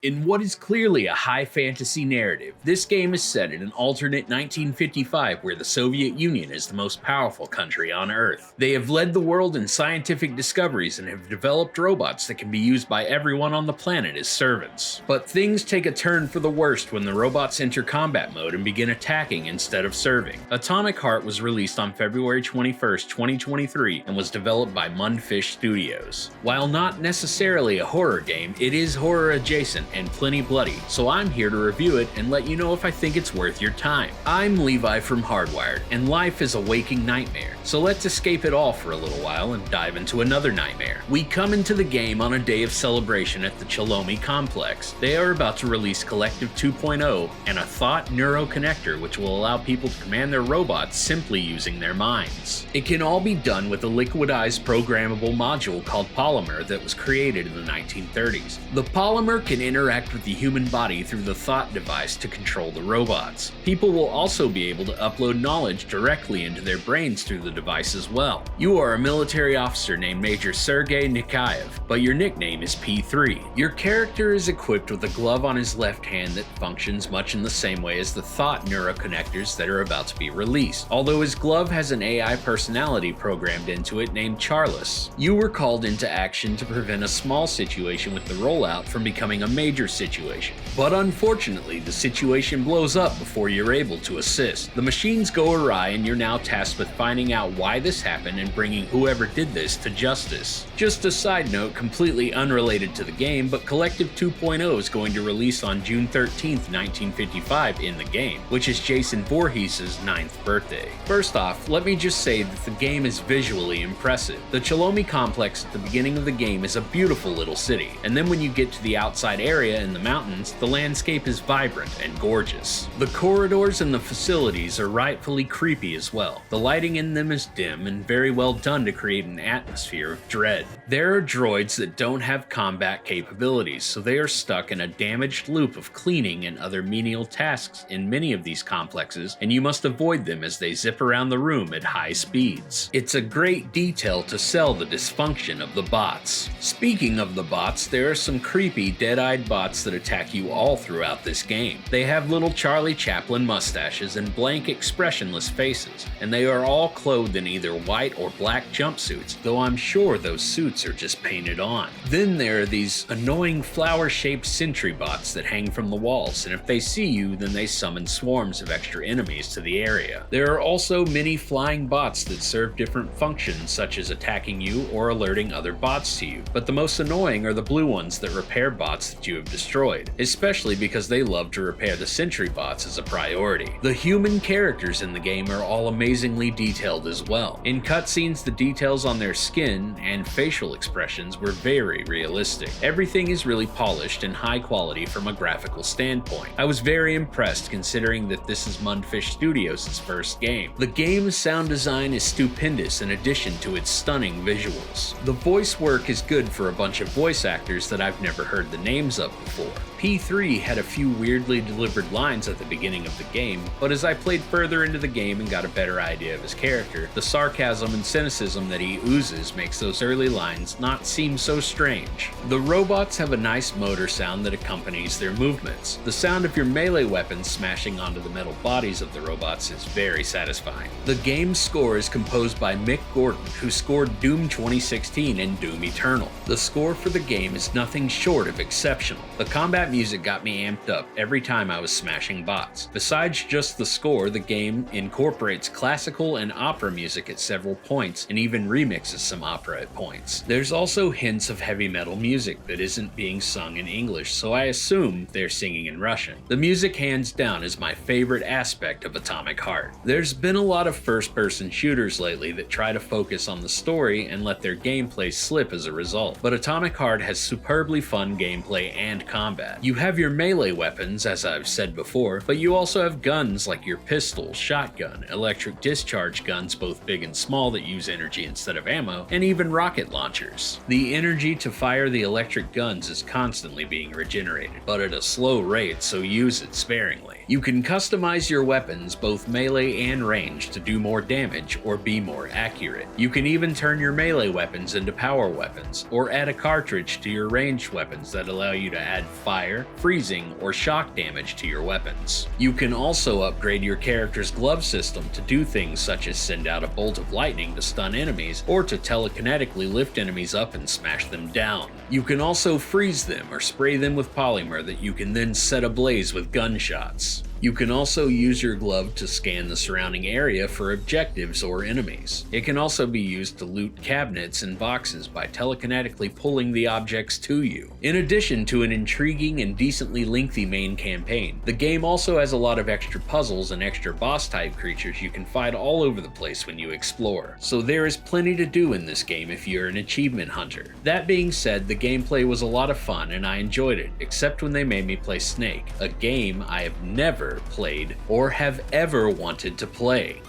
In what is clearly a high fantasy narrative, this game is set in an alternate 1955 where the Soviet Union is the most powerful country on Earth. They have led the world in scientific discoveries and have developed robots that can be used by everyone on the planet as servants. But things take a turn for the worst when the robots enter combat mode and begin attacking instead of serving. Atomic Heart was released on February 21st, 2023 and was developed by Mundfish Studios. While not necessarily a horror game, it is horror adjacent and plenty bloody, so I'm here to review it and let you know if I think it's worth your time. I'm Levi from Hardwired, and life is a waking nightmare, so let's escape it all for a little while and dive into another nightmare. We come into the game on a day of celebration at the Chalomi complex. They are about to release Collective 2.0 and a thought neuroconnector which will allow people to command their robots simply using their minds. It can all be done with a liquidized programmable module called Polymer that was created in the 1930s. The Polymer can interact with the human body through the thought device to control the robots. People will also be able to upload knowledge directly into their brains through the device as well. You are a military officer named Major Sergei Nikayev, but your nickname is P3. Your character is equipped with a glove on his left hand that functions much in the same way as the thought neuroconnectors that are about to be released, although his glove has an AI personality programmed into it named Charles. You were called into action to prevent a small situation with the rollout from becoming a major situation, but unfortunately the situation blows up before you're able to assist. The machines go awry and you're now tasked with finding out why this happened and bringing whoever did this to justice. Just a side note completely unrelated to the game, but Collective 2.0 is going to release on June 13th, 1955 in the game, which is Jason Voorhees' 9th birthday. First off, let me just say that the game is visually impressive. The Chalomi complex at the beginning of the game is a beautiful little city, and then when you get to the outside area in the mountains, the landscape is vibrant and gorgeous. The corridors and the facilities are rightfully creepy as well. The lighting in them is dim and very well done to create an atmosphere of dread. There are droids that don't have combat capabilities, so they are stuck in a damaged loop of cleaning and other menial tasks in many of these complexes, and you must avoid them as they zip around the room at high speeds. It's a great detail to sell the dysfunction of the bots. Speaking of the bots, there are some creepy dead-eyed bots that attack you all throughout this game. They have little Charlie Chaplin mustaches and blank expressionless faces, and they are all clothed in either white or black jumpsuits, though I'm sure those suits are just painted on. Then there are these annoying flower-shaped sentry bots that hang from the walls, and if they see you, then they summon swarms of extra enemies to the area. There are also many flying bots that serve different functions, such as attacking you or alerting other bots to you, but the most annoying are the blue ones that repair bots that you have destroyed, especially because they love to repair the sentry bots as a priority. The human characters in the game are all amazingly detailed as well. In cutscenes, the details on their skin and facial expressions were very realistic. Everything is really polished and high quality from a graphical standpoint. I was very impressed considering that this is Mundfish Studios' first game. The game's sound design is stupendous in addition to its stunning visuals. The voice work is good for a bunch of voice actors that I've never heard the names of before. P3 had a few weirdly delivered lines at the beginning of the game, but as I played further into the game and got a better idea of his character, the sarcasm and cynicism that he oozes makes those early lines not seem so strange. The robots have a nice motor sound that accompanies their movements. The sound of your melee weapons smashing onto the metal bodies of the robots is very satisfying. The game's score is composed by Mick Gordon, who scored Doom 2016 and Doom Eternal. The score for the game is nothing short of exceptional. The combat music got me amped up every time I was smashing bots. Besides just the score, the game incorporates classical and opera music at several points and even remixes some opera at points. There's also hints of heavy metal music that isn't being sung in English, so I assume they're singing in Russian. The music hands down is my favorite aspect of Atomic Heart. There's been a lot of first-person shooters lately that try to focus on the story and let their gameplay slip as a result, but Atomic Heart has superbly fun gameplay and combat. You have your melee weapons, as I've said before, but you also have guns like your pistol, shotgun, electric discharge guns both big and small that use energy instead of ammo, and even rocket launchers. The energy to fire the electric guns is constantly being regenerated, but at a slow rate, so use it sparingly. You can customize your weapons, both melee and ranged, to do more damage or be more accurate. You can even turn your melee weapons into power weapons, or add a cartridge to your ranged weapons that allow you to add fire fire, freezing, or shock damage to your weapons. You can also upgrade your character's glove system to do things such as send out a bolt of lightning to stun enemies or to telekinetically lift enemies up and smash them down. You can also freeze them or spray them with polymer that you can then set ablaze with gunshots. You can also use your glove to scan the surrounding area for objectives or enemies. It can also be used to loot cabinets and boxes by telekinetically pulling the objects to you. In addition to an intriguing and decently lengthy main campaign, the game also has a lot of extra puzzles and extra boss type creatures you can find all over the place when you explore. So there is plenty to do in this game if you're an achievement hunter. That being said, the gameplay was a lot of fun and I enjoyed it, except when they made me play Snake, a game I have never played or have ever wanted to play.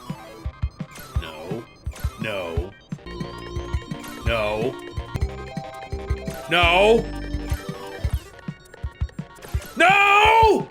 No. No. No. No. No!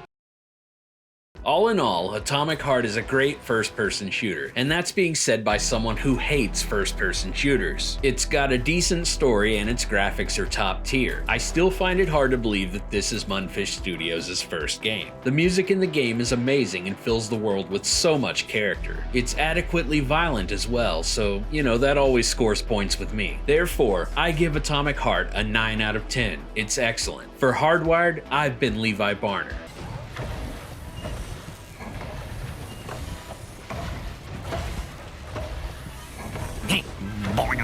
All in all, Atomic Heart is a great first-person shooter, and that's being said by someone who hates first-person shooters. It's got a decent story and its graphics are top tier. I still find it hard to believe that this is Mundfish Studios' first game. The music in the game is amazing and fills the world with so much character. It's adequately violent as well, so, you know, that always scores points with me. Therefore, I give Atomic Heart a 9 out of 10. It's excellent. For Hardwired, I've been Levi Barner. Boing.